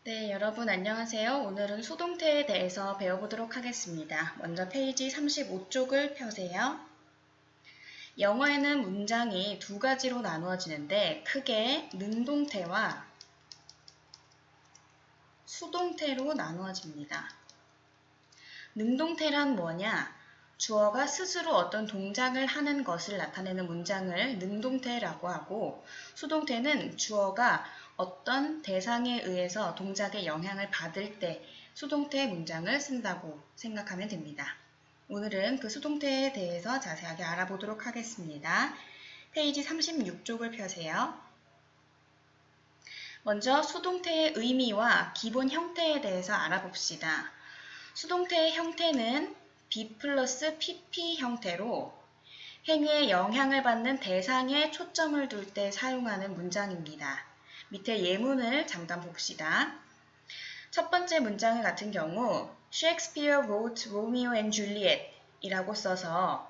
네, 여러분 안녕하세요. 오늘은 수동태에 대해서 배워보도록 하겠습니다. 먼저 페이지 35쪽을 펴세요. 영어에는 문장이 두 가지로 나누어지는데 크게 능동태와 수동태로 나누어집니다. 능동태란 뭐냐? 주어가 스스로 어떤 동작을 하는 것을 나타내는 문장을 능동태라고 하고, 수동태는 주어가 어떤 대상에 의해서 동작에 영향을 받을 때 수동태 문장을 쓴다고 생각하면 됩니다. 오늘은 그 수동태에 대해서 자세하게 알아보도록 하겠습니다. 페이지 36쪽을 펴세요. 먼저 수동태의 의미와 기본 형태에 대해서 알아봅시다. 수동태의 형태는 B 플러스 PP 형태로 행위에 영향을 받는 대상에 초점을 둘 때 사용하는 문장입니다. 밑에 예문을 잠깐 봅시다. 첫 번째 문장 같은 경우 Shakespeare wrote Romeo and Juliet 이라고 써서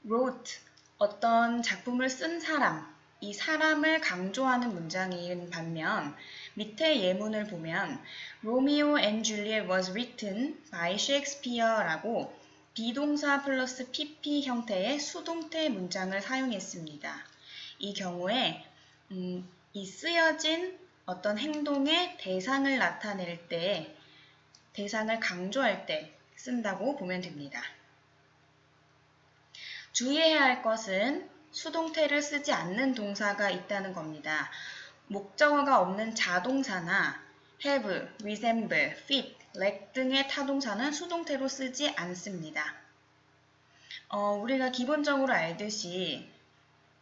wrote, 어떤 작품을 쓴 사람, 이 사람을 강조하는 문장인 반면 밑에 예문을 보면 Romeo and Juliet was written by Shakespeare라고 비동사 플러스 PP 형태의 수동태 문장을 사용했습니다. 이 경우에 이 쓰여진 어떤 행동의 대상을 나타낼 때, 대상을 강조할 때 쓴다고 보면 됩니다. 주의해야 할 것은 수동태를 쓰지 않는 동사가 있다는 겁니다. 목적어가 없는 자동사나 have, resemble, fit, lack 등의 타동사는 수동태로 쓰지 않습니다. 우리가 기본적으로 알듯이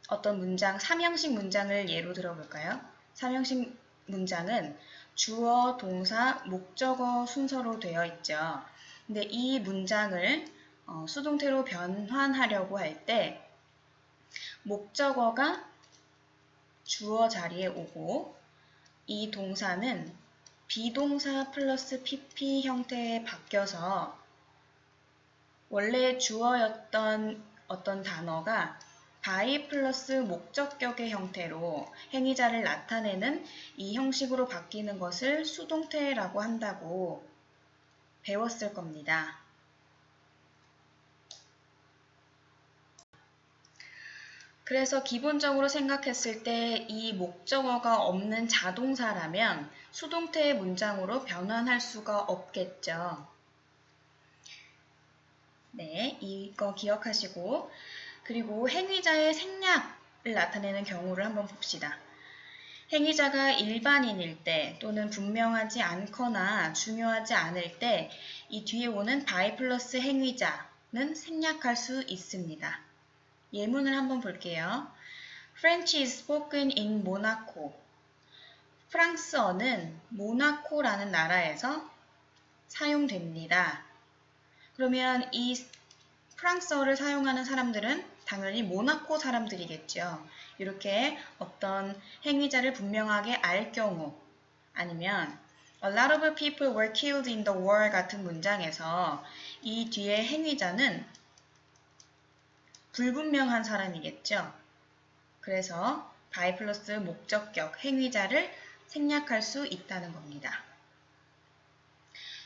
어떤 문장, 삼형식 문장을 예로 들어볼까요? 삼형식 문장은 주어, 동사, 목적어 순서로 되어 있죠. 근데 이 문장을 수동태로 변환하려고 할 때 목적어가 주어 자리에 오고 이 동사는 비동사 플러스 PP 형태에 바뀌어서 원래 주어였던 어떤 단어가 by 플러스 목적격의 형태로 행위자를 나타내는 이 형식으로 바뀌는 것을 수동태라고 한다고 배웠을 겁니다. 그래서 기본적으로 생각했을 때 이 목적어가 없는 자동사라면 수동태의 문장으로 변환할 수가 없겠죠. 네, 이거 기억하시고, 그리고 행위자의 생략을 나타내는 경우를 한번 봅시다. 행위자가 일반인일 때 또는 분명하지 않거나 중요하지 않을 때 이 뒤에 오는 by 플러스 행위자는 생략할 수 있습니다. 예문을 한번 볼게요. French is spoken in Monaco. 프랑스어는 모나코라는 나라에서 사용됩니다. 그러면 이 프랑스어를 사용하는 사람들은 당연히 모나코 사람들이겠죠. 이렇게 어떤 행위자를 분명하게 알 경우, 아니면 A lot of people were killed in the war 같은 문장에서 이 뒤에 행위자는 불분명한 사람이겠죠. 그래서 by 플러스 목적격 행위자를 생략할 수 있다는 겁니다.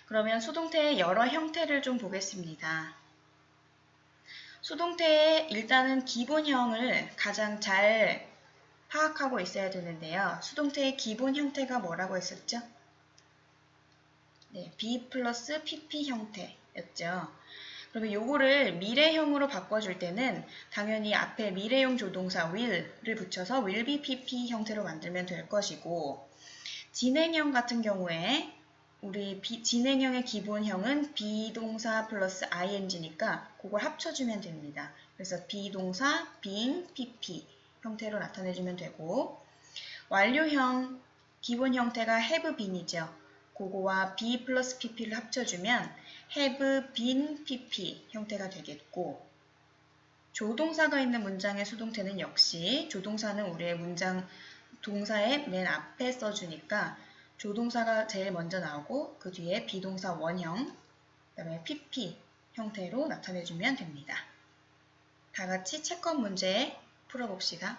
그러면 수동태의 여러 형태를 좀 보겠습니다. 수동태의 일단은 기본형을 가장 잘 파악하고 있어야 되는데요. 수동태의 기본 형태가 뭐라고 했었죠? 네, B 플러스 PP 형태였죠. 그러면 요거를 미래형으로 바꿔줄 때는 당연히 앞에 미래용 조동사 will를 붙여서 will be PP 형태로 만들면 될 것이고, 진행형 같은 경우에 우리 진행형의 기본형은 비동사 플러스 ing니까 그걸 합쳐주면 됩니다. 그래서 비동사 being PP 형태로 나타내주면 되고, 완료형 기본 형태가 have been이죠. 그거와 be 플러스 pp를 합쳐주면 have been pp 형태가 되겠고, 조동사가 있는 문장의 수동태는 역시 조동사는 우리의 문장 동사의 맨 앞에 써주니까 조동사가 제일 먼저 나오고 그 뒤에 비동사 원형, 그 다음에 pp 형태로 나타내주면 됩니다. 다 같이 채권 문제 풀어봅시다.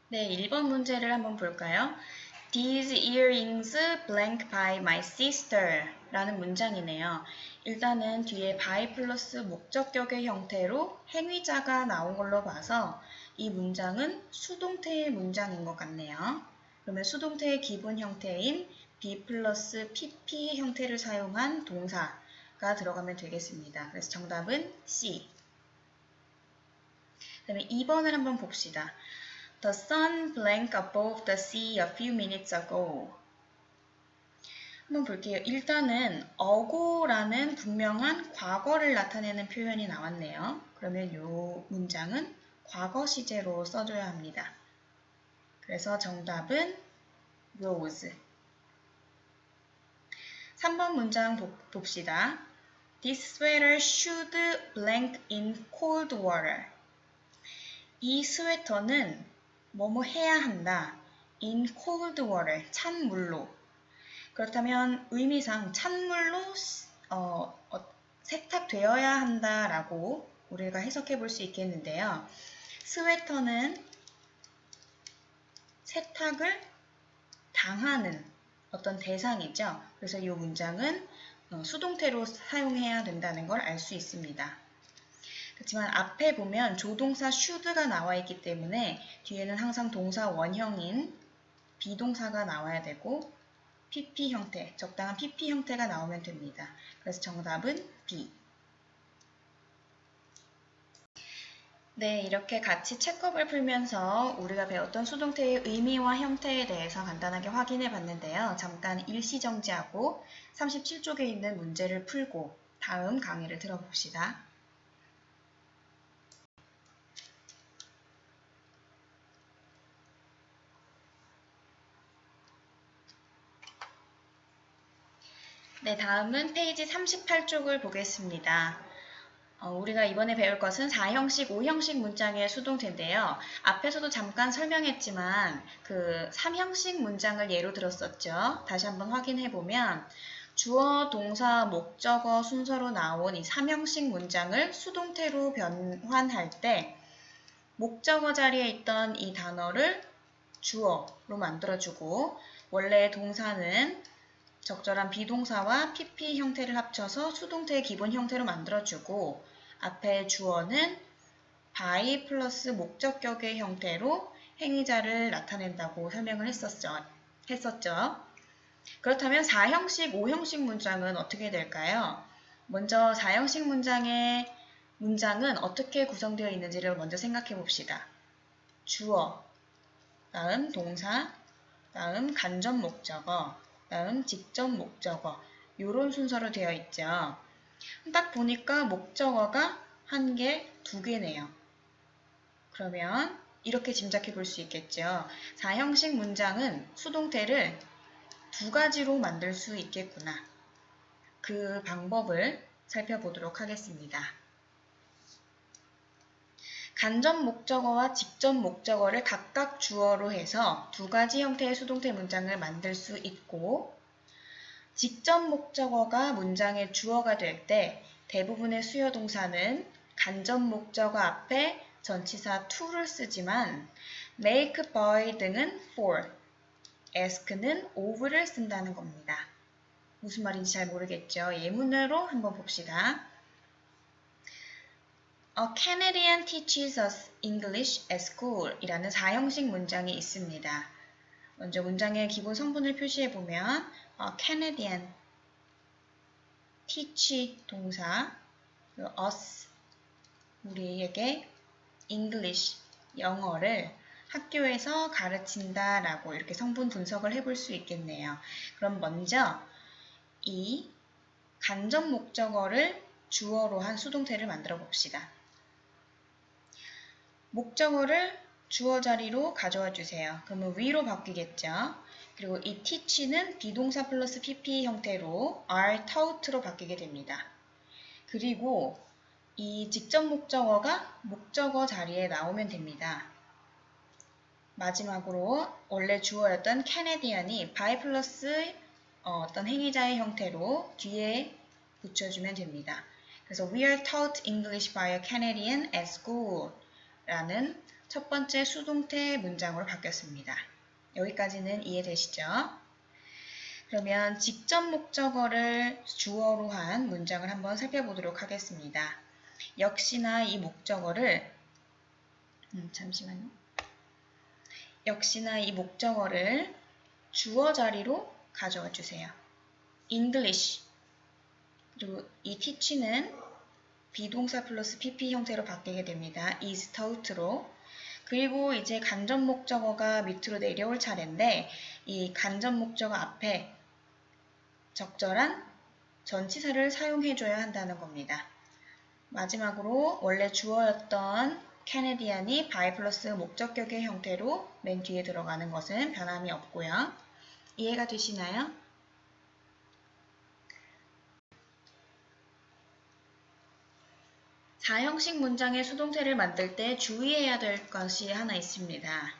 네, 1번 문제를 한번 볼까요? These earrings blank by my sister 라는 문장이네요. 일단은 뒤에 by 플러스 목적격의 형태로 행위자가 나온 걸로 봐서 이 문장은 수동태의 문장인 것 같네요. 그러면 수동태의 기본 형태인 be 플러스 pp 형태를 사용한 동사가 들어가면 되겠습니다. 그래서 정답은 C. 그 다음에 2번을 한번 봅시다. The sun blinked above the sea a few minutes ago. 한번 볼게요. 일단은 ago라는 분명한 과거를 나타내는 표현이 나왔네요. 그러면 이 문장은 과거 시제로 써줘야 합니다. 그래서 정답은 rose. 3번 문장 봅시다. This sweater should blank in cold water. 이 스웨터는 뭐뭐 해야 한다. in cold water, 찬물로. 그렇다면 의미상 찬물로 세탁되어야 한다라고 우리가 해석해 볼 수 있겠는데요. 스웨터는 세탁을 당하는 어떤 대상이죠. 그래서 이 문장은 수동태로 사용해야 된다는 걸 알 수 있습니다. 그렇지만 앞에 보면 조동사 should가 나와 있기 때문에 뒤에는 항상 동사 원형인 비동사가 나와야 되고 PP 형태, 적당한 PP 형태가 나오면 됩니다. 그래서 정답은 B. 네, 이렇게 같이 책업을 풀면서 우리가 배웠던 수동태의 의미와 형태에 대해서 간단하게 확인해 봤는데요. 잠깐 일시정지하고 37쪽에 있는 문제를 풀고 다음 강의를 들어봅시다. 네, 다음은 페이지 38쪽을 보겠습니다. 우리가 이번에 배울 것은 4형식, 5형식 문장의 수동태인데요. 앞에서도 잠깐 설명했지만 그 3형식 문장을 예로 들었었죠. 다시 한번 확인해보면 주어, 동사, 목적어 순서로 나온 이 3형식 문장을 수동태로 변환할 때 목적어 자리에 있던 이 단어를 주어로 만들어주고 원래 동사는 적절한 비동사와 PP 형태를 합쳐서 수동태의 기본 형태로 만들어주고 앞에 주어는 by 플러스 목적격의 형태로 행위자를 나타낸다고 설명을 했었죠. 그렇다면 4형식, 5형식 문장은 어떻게 될까요? 먼저 4형식 문장은 어떻게 구성되어 있는지를 먼저 생각해 봅시다. 주어, 다음 동사, 다음 간접 목적어, 다음 직접 목적어 이런 순서로 되어 있죠. 딱 보니까 목적어가 한 개, 두 개네요. 그러면 이렇게 짐작해 볼 수 있겠죠. 4형식 문장은 수동태를 두 가지로 만들 수 있겠구나. 그 방법을 살펴보도록 하겠습니다. 간접 목적어와 직접 목적어를 각각 주어로 해서 두 가지 형태의 수동태 문장을 만들 수 있고 직접 목적어가 문장의 주어가 될 때 대부분의 수요 동사는 간접 목적어 앞에 전치사 to를 쓰지만 make, buy 등은 for, ask는 of를 쓴다는 겁니다. 무슨 말인지 잘 모르겠죠? 예문으로 한번 봅시다. A Canadian teaches us English at school 이라는 4형식 문장이 있습니다. 먼저 문장의 기본 성분을 표시해보면 Canadian, teach 동사, us, 우리에게 English, 영어를 학교에서 가르친다 라고 이렇게 성분 분석을 해볼 수 있겠네요. 그럼 먼저 이 간접 목적어를 주어로 한 수동태를 만들어 봅시다. 목적어를 주어 자리로 가져와 주세요. 그러면 we로 바뀌겠죠. 그리고 이 teach는 비동사 플러스 pp 형태로 are taught로 바뀌게 됩니다. 그리고 이 직접 목적어가 목적어 자리에 나오면 됩니다. 마지막으로 원래 주어였던 Canadian이 by 플러스 어떤 행위자의 형태로 뒤에 붙여주면 됩니다. 그래서 We are taught English by a Canadian at school 라는 첫 번째 수동태 문장으로 바뀌었습니다. 여기까지는 이해되시죠? 그러면 직접 목적어를 주어로 한 문장을 한번 살펴보도록 하겠습니다. 역시나 이 목적어를 역시나 이 목적어를 주어 자리로 가져와 주세요. English. 그리고 이 teach는 비동사 플러스 pp 형태로 바뀌게 됩니다. is taught로. 그리고 이제 간접 목적어가 밑으로 내려올 차례인데 이 간접 목적어 앞에 적절한 전치사를 사용해줘야 한다는 겁니다. 마지막으로 원래 주어였던 캐네디안이 by 플러스 목적격의 형태로 맨 뒤에 들어가는 것은 변함이 없고요. 이해가 되시나요? 사형식 문장의 수동태를 만들 때 주의해야 될 것이 하나 있습니다.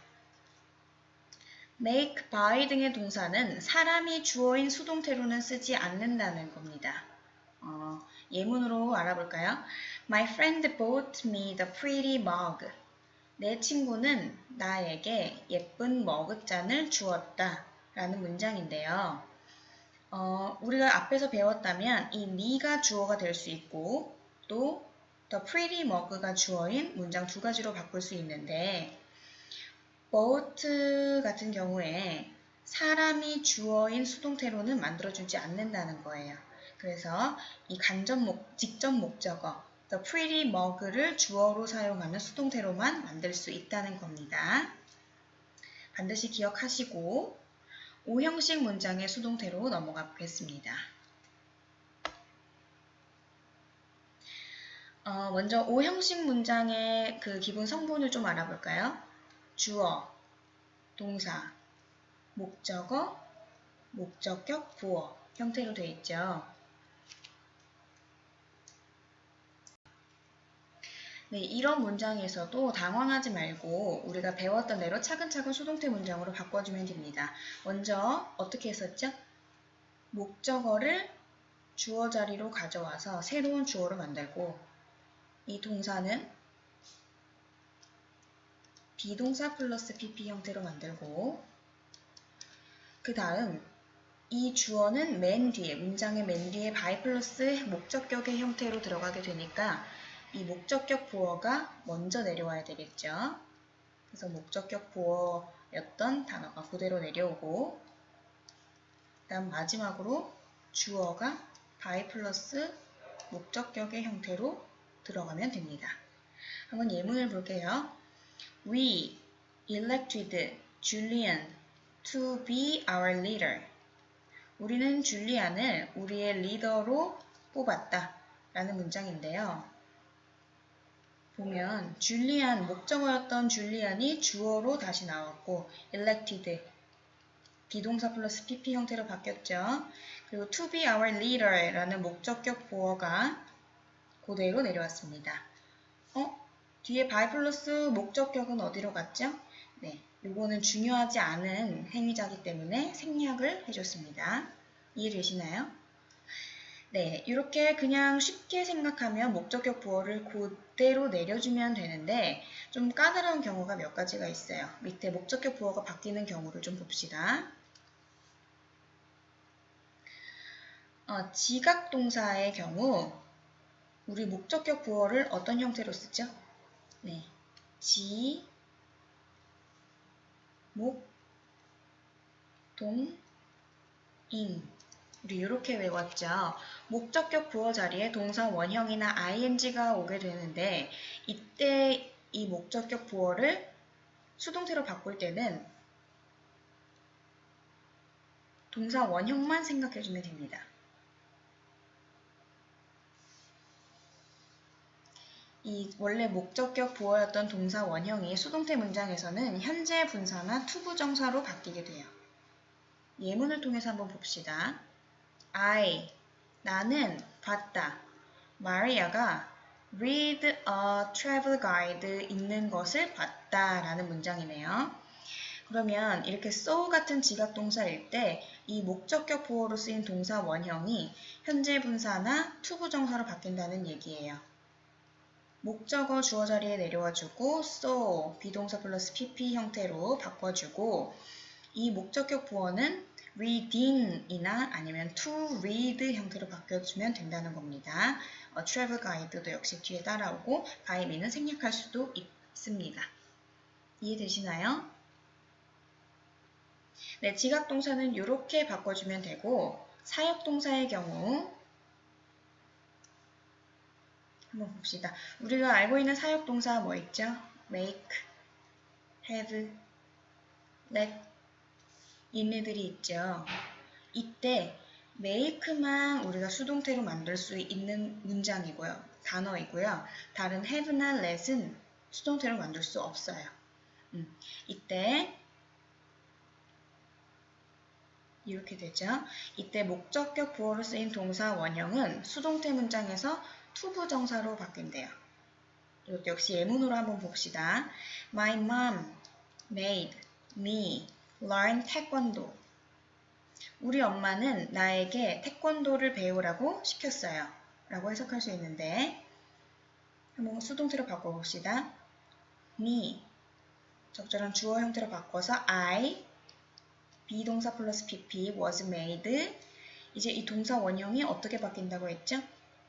make, by 등의 동사는 사람이 주어인 수동태로는 쓰지 않는다는 겁니다. 예문으로 알아볼까요? My friend bought me the pretty mug. 내 친구는 나에게 예쁜 머그잔을 주었다 라는 문장인데요. 우리가 앞에서 배웠다면 이 me가 주어가 될 수 있고 또 the pretty mug가 주어인 문장 두 가지로 바꿀 수 있는데 bought 같은 경우에 사람이 주어인 수동태로는 만들어주지 않는다는 거예요. 그래서 이 직접 목적어 the pretty mug를 주어로 사용하는 수동태로만 만들 수 있다는 겁니다. 반드시 기억하시고 오형식 문장의 수동태로 넘어가 보겠습니다. 먼저 오형식 문장의 그 기본 성분을 좀 알아볼까요? 주어, 동사, 목적어, 목적격, 부어 형태로 되어 있죠. 네, 이런 문장에서도 당황하지 말고 우리가 배웠던 대로 차근차근 수동태 문장으로 바꿔주면 됩니다. 먼저 어떻게 했었죠? 목적어를 주어 자리로 가져와서 새로운 주어를 만들고 이 동사는 비동사 플러스 pp 형태로 만들고 그 다음 이 주어는 맨 뒤에, 문장의 맨 뒤에 by 플러스 목적격의 형태로 들어가게 되니까 이 목적격 부어가 먼저 내려와야 되겠죠. 그래서 목적격 부어였던 단어가 그대로 내려오고 그 다음 마지막으로 주어가 by 플러스 목적격의 형태로 들어가면 됩니다. 한번 예문을 볼게요. We elected Julian to be our leader. 우리는 줄리안을 우리의 리더로 뽑았다 라는 문장인데요. 보면 줄리안, 목적어였던 줄리안이 주어로 다시 나왔고 elected, 비동사 플러스 pp 형태로 바뀌었죠. 그리고 to be our leader 라는 목적격 보어가 그대로 내려왔습니다. 뒤에 by 플러스 목적격은 어디로 갔죠? 네, 이거는 중요하지 않은 행위자이기 때문에 생략을 해줬습니다. 이해되시나요? 네, 이렇게 그냥 쉽게 생각하면 목적격 부어를 그대로 내려주면 되는데 좀 까다로운 경우가 몇 가지가 있어요. 밑에 목적격 부어가 바뀌는 경우를 좀 봅시다. 지각동사의 경우 우리 목적격 부어를 어떤 형태로 쓰죠? 네, 지, 목, 동, 인. 우리 이렇게 외웠죠. 목적격 부어 자리에 동사 원형이나 ing가 오게 되는데 이때 이 목적격 부어를 수동태로 바꿀 때는 동사 원형만 생각해주면 됩니다. 이 원래 목적격 부어였던 동사 원형이 수동태 문장에서는 현재 분사나 투부정사로 바뀌게 돼요. 예문을 통해서 한번 봅시다. 나는 봤다. 마리아가 read a travel guide 읽는 것을 봤다 라는 문장이네요. 그러면 이렇게 so 같은 지각동사일 때 이 목적격 부어로 쓰인 동사 원형이 현재 분사나 투부정사로 바뀐다는 얘기예요. 목적어 주어 자리에 내려와주고 so 비동사 플러스 pp 형태로 바꿔주고 이 목적격 보어는 reading이나 아니면 to read 형태로 바꿔주면 된다는 겁니다. travel guide도 역시 뒤에 따라오고 by me는 생략할 수도 있습니다. 이해되시나요? 네, 지각동사는 이렇게 바꿔주면 되고 사역동사의 경우 한번 봅시다. 우리가 알고 있는 사역동사 뭐 있죠? make, have, let 얘네들이 있죠. 이때 make만 우리가 수동태로 만들 수 있는 문장이고요. 단어이고요. 다른 have나 let은 수동태로 만들 수 없어요. 이때 이렇게 되죠. 이때 목적격 부호로 쓰인 동사 원형은 수동태 문장에서 투부정사로 바뀐대요. 이것도 역시 예문으로 한번 봅시다. My mom made me learn taekwondo. 우리 엄마는 나에게 태권도를 배우라고 시켰어요. 라고 해석할 수 있는데 한번 수동태로 바꿔봅시다. me 적절한 주어 형태로 바꿔서 I 비동사 플러스 pp was made. 이제 이 동사 원형이 어떻게 바뀐다고 했죠?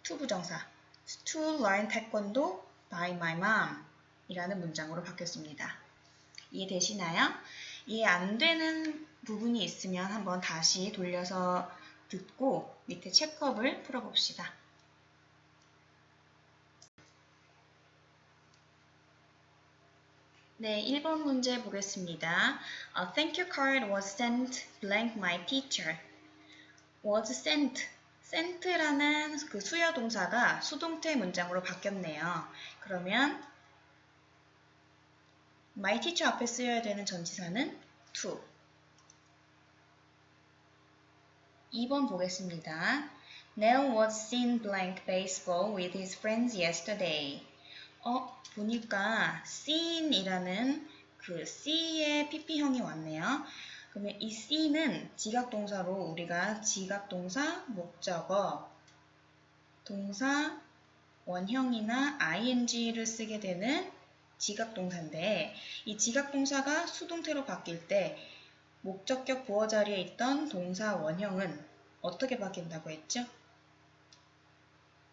투부정사 to learn taekwondo by my mom 이라는 문장으로 바뀌었습니다. 이해되시나요? 이해 안 되는 부분이 있으면 한번 다시 돌려서 듣고 밑에 체크업을 풀어봅시다. 네, 1번 문제 보겠습니다. A thank you card was sent blank my teacher. was sent. sent라는 그 수요 동사가 수동태 문장으로 바뀌었네요. 그러면 my teacher 앞에 쓰여야 되는 전치사는 to. 2번 보겠습니다. Neil was seen blank baseball with his friends yesterday. 보니까 seen이라는 그 C의 PP형이 왔네요. 그러면 이 C는 지각동사로 우리가 지각동사, 목적어, 동사, 원형이나 ing를 쓰게 되는 지각동사인데 이 지각동사가 수동태로 바뀔 때 목적격 보어 자리에 있던 동사 원형은 어떻게 바뀐다고 했죠?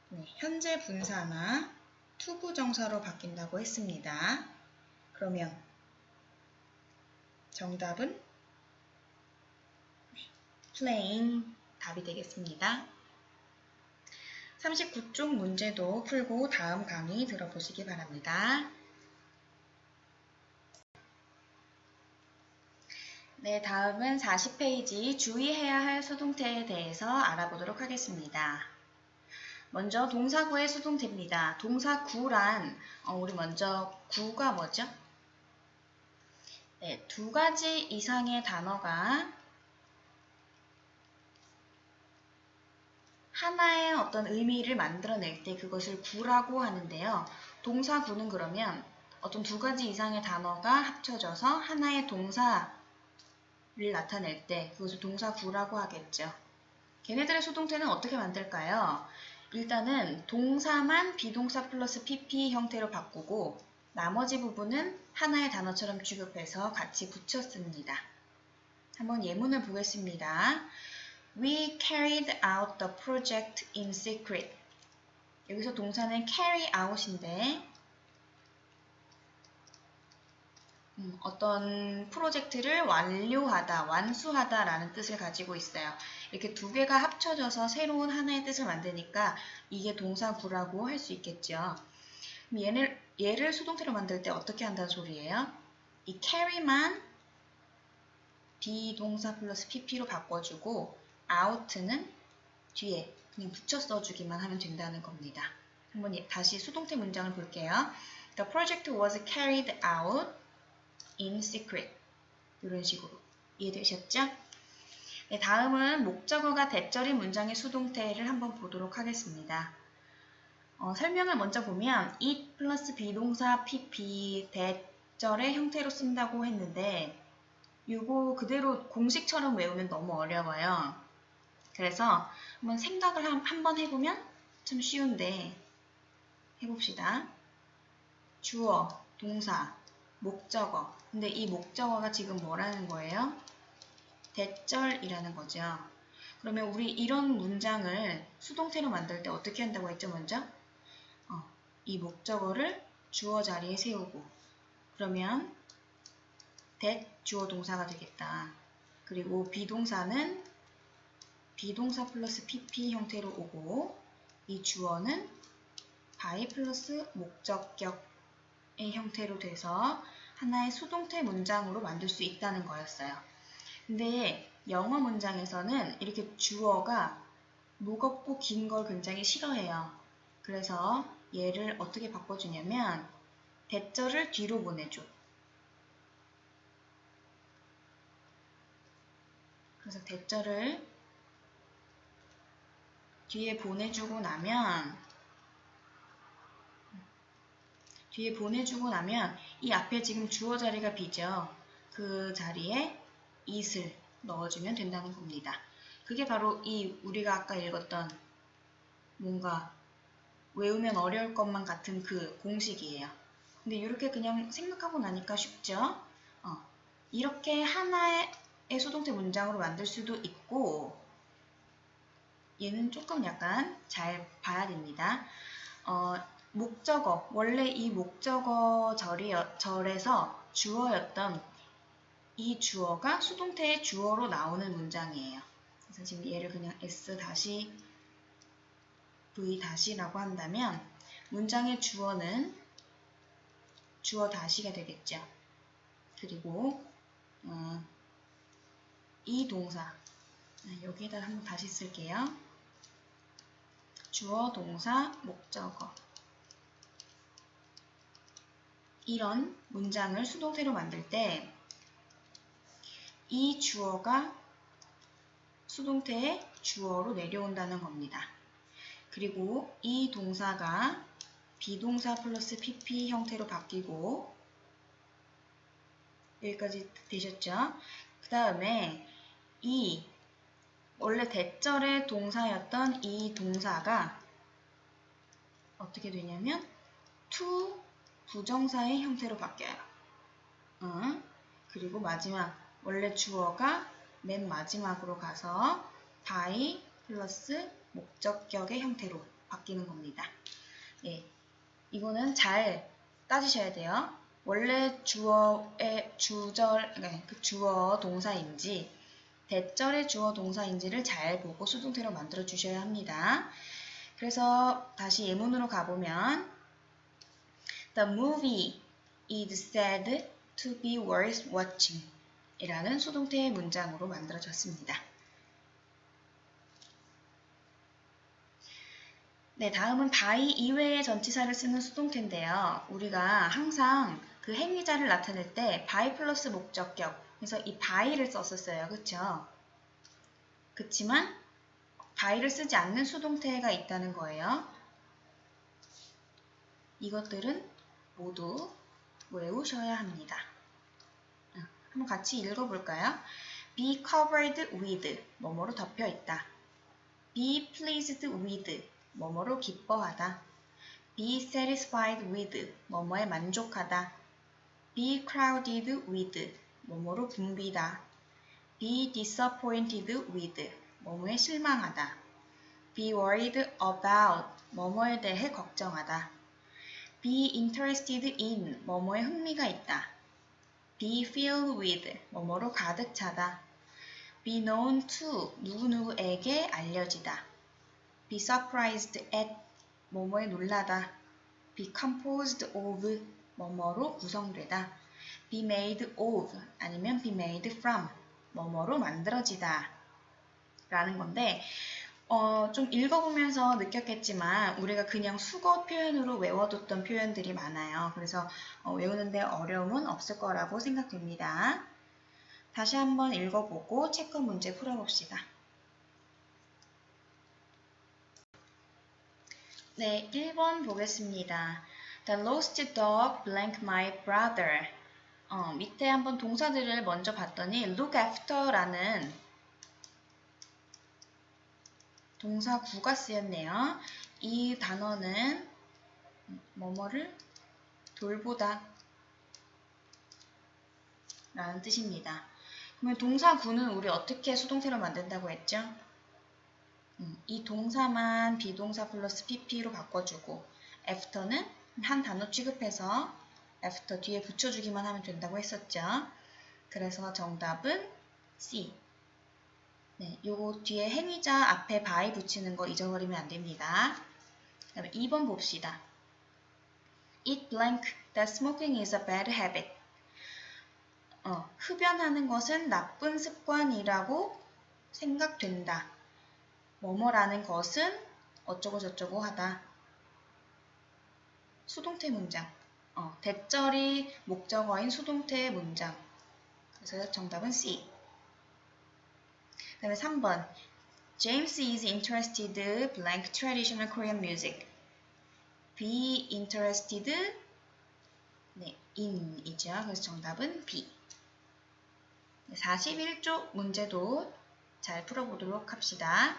네, 현재 분사나 투부정사로 바뀐다고 했습니다. 그러면 정답은 playing 답이 되겠습니다. 39쪽 문제도 풀고 다음 강의 들어보시기 바랍니다. 네, 다음은 40페이지 주의해야 할 수동태에 대해서 알아보도록 하겠습니다. 먼저 동사구의 수동태입니다. 동사구란 우리 먼저 구가 뭐죠? 네, 두 가지 이상의 단어가 하나의 어떤 의미를 만들어낼 때 그것을 구라고 하는데요. 동사구는 그러면 어떤 두 가지 이상의 단어가 합쳐져서 하나의 동사를 나타낼 때 그것을 동사구라고 하겠죠. 걔네들의 수동태는 어떻게 만들까요? 일단은 동사만 비동사 플러스 pp 형태로 바꾸고 나머지 부분은 하나의 단어처럼 취급해서 같이 붙였습니다. 한번 예문을 보겠습니다. We carried out the project in secret. 여기서 동사는 carry out인데 어떤 프로젝트를 완료하다, 완수하다 라는 뜻을 가지고 있어요. 이렇게 두 개가 합쳐져서 새로운 하나의 뜻을 만드니까 이게 동사구라고 할 수 있겠죠. 얘를 수동태로 만들 때 어떻게 한다는 소리예요? 이 carry만 비동사 플러스 pp로 바꿔주고 out는 뒤에 그냥 붙여 써주기만 하면 된다는 겁니다. 한번 다시 수동태 문장을 볼게요. The project was carried out in secret. 이런 식으로 이해되셨죠? 네, 다음은 목적어가 대절인 문장의 수동태를 한번 보도록 하겠습니다. 설명을 먼저 보면 it 플러스 비동사 pp 대절의 형태로 쓴다고 했는데 이거 그대로 공식처럼 외우면 너무 어려워요. 그래서 한번 생각을 한번 해보면 참 쉬운데 해봅시다. 주어, 동사, 목적어. 근데 이 목적어가 지금 뭐라는 거예요? 대절이라는 거죠. 그러면 우리 이런 문장을 수동태로 만들 때 어떻게 한다고 했죠, 먼저? 이 목적어를 주어 자리에 세우고, 그러면 that 주어 동사가 되겠다. 그리고 비동사는 비동사 플러스 pp 형태로 오고, 이 주어는 by 플러스 목적격의 형태로 돼서 하나의 수동태 문장으로 만들 수 있다는 거였어요. 근데 영어 문장에서는 이렇게 주어가 무겁고 긴 걸 굉장히 싫어해요. 그래서 얘를 어떻게 바꿔주냐면 대절을 뒤로 보내줘. 그래서 대절을 뒤에 보내주고 나면 이 앞에 지금 주어 자리가 비죠. 그 자리에 it을 넣어주면 된다는 겁니다. 그게 바로 이 우리가 아까 읽었던 뭔가 외우면 어려울 것만 같은 그 공식이에요. 근데 이렇게 그냥 생각하고 나니까 쉽죠? 이렇게 하나의 수동태 문장으로 만들 수도 있고, 얘는 조금 약간 잘 봐야 됩니다. 목적어, 원래 이 목적어 절에서 주어였던 이 주어가 수동태의 주어로 나오는 문장이에요. 그래서 지금 얘를 그냥 S-V-라고 한다면 문장의 주어는 주어 다시가 되겠죠. 그리고 이 동사, 여기에다 한번 다시 쓸게요. 주어, 동사, 목적어. 이런 문장을 수동태로 만들 때 이 주어가 수동태의 주어로 내려온다는 겁니다. 그리고 이 동사가 비동사 플러스 pp 형태로 바뀌고, 여기까지 되셨죠? 그 다음에 이 원래 대절의 동사였던 이 동사가 어떻게 되냐면 to 부정사의 형태로 바뀌어요. 그리고 마지막 원래 주어가 맨 마지막으로 가서 by 플러스 목적격의 형태로 바뀌는 겁니다. 예, 이거는 잘 따지셔야 돼요. 원래 주어의 그 주어 동사인지 대절의 주어 동사인지를 잘 보고 수동태로 만들어 주셔야 합니다. 그래서 다시 예문으로 가보면 The movie is said to be worth watching 이라는 수동태의 문장으로 만들어졌습니다. 네, 다음은 by 이외의 전치사를 쓰는 수동태인데요. 우리가 항상 그 행위자를 나타낼 때 by 플러스 목적격, 그래서 이 by를 썼었어요. 그쵸? 그치만 by를 쓰지 않는 수동태가 있다는 거예요. 이것들은 모두 외우셔야 합니다. 한번 같이 읽어볼까요? Be covered with, 뭐뭐로 덮여 있다. Be pleased with, 뭐뭐로 기뻐하다. Be satisfied with, 뭐뭐에 만족하다. Be crowded with, 뭐뭐로 붐비다. Be disappointed with, 뭐뭐에 실망하다. Be worried about, 뭐뭐에 대해 걱정하다. Be interested in, 뭐뭐에 흥미가 있다. Be filled with, 뭐뭐로 가득 차다. Be known to, 누구누구에게 알려지다. Be surprised at, 뭐뭐에 놀라다. Be composed of, 뭐뭐로 구성되다. Be made of, 아니면 be made from, 뭐뭐로 만들어지다. 라는 건데, 좀 읽어보면서 느꼈겠지만 우리가 그냥 수거 표현으로 외워뒀던 표현들이 많아요. 그래서 외우는데 어려움은 없을 거라고 생각됩니다. 다시 한번 읽어보고 체크 문제 풀어봅시다. 네, 1번 보겠습니다. The lost dog blank my brother. 밑에 한번 동사들을 먼저 봤더니 look after라는 동사 구가 쓰였네요. 이 단어는 뭐뭐를 돌보다 라는 뜻입니다. 그러면 동사 구는 우리 어떻게 수동태로 만든다고 했죠? 이 동사만 비동사 플러스 pp로 바꿔주고 after는 한 단어 취급해서 after 뒤에 붙여주기만 하면 된다고 했었죠. 그래서 정답은 C. 네, 요거 뒤에 행위자 앞에 by 붙이는 거 잊어버리면 안 됩니다. 그 다음에 2번 봅시다. It blank that smoking is a bad habit. 흡연하는 것은 나쁜 습관이라고 생각된다. 뭐뭐라는 것은 어쩌고 저쩌고 하다. 수동태 문장. 대절이 목적어인 수동태 문장. 그래서 정답은 C. 그 다음에 3번. James is interested blank traditional Korean music. Be interested 네, in이죠. 그래서 정답은 B. 41쪽 문제도 잘 풀어보도록 합시다.